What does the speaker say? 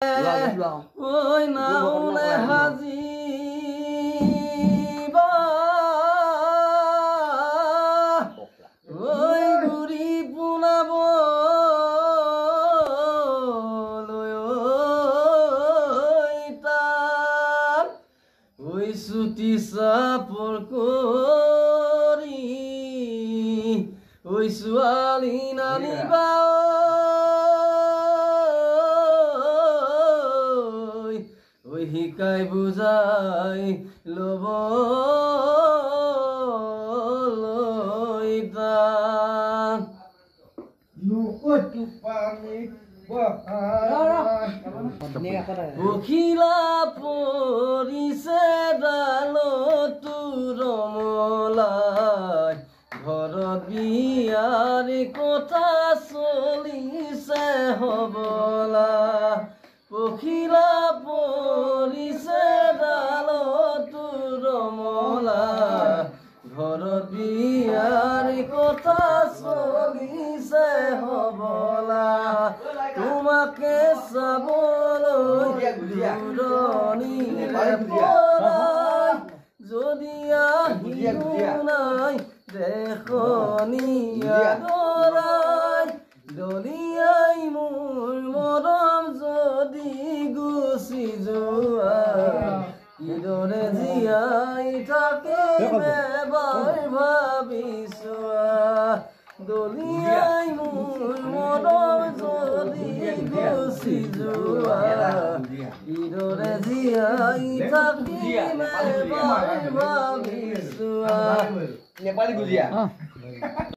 ঐ নাওলে হাজিবা ঐ ঘূৰি পোনাবলৈ তাত ঐ চুটি চাপৰ কৰি ঐ ছোৱালী নানিবা শিকাই বুজাই ল'বলৈ তাক পখিলা পৰিছে ডালতো ৰমলাই ঘৰত বিয়াৰ কথা চলিছে হবলা পখিলা পৰিছে ডালতো ৰমলা ঘৰত বিয়াৰ কথা চলিছে হবলা তোমাকে চাবলৈ দূৰণিৰে পৰাই যদি আহিও নাই দেখনীয়া দৰাই দলিয়াই মোৰ মৰম যদি গুচি যোৱা কিদৰে জীয়াই থাকিম এবাৰ ভাবিছোৱা দলিয়াই মোৰ মৰম যদি গুচি যোৱা কিদৰে জীয়াই থাকিম এবাৰ ভাবিছোৱা नेपाली गुजिया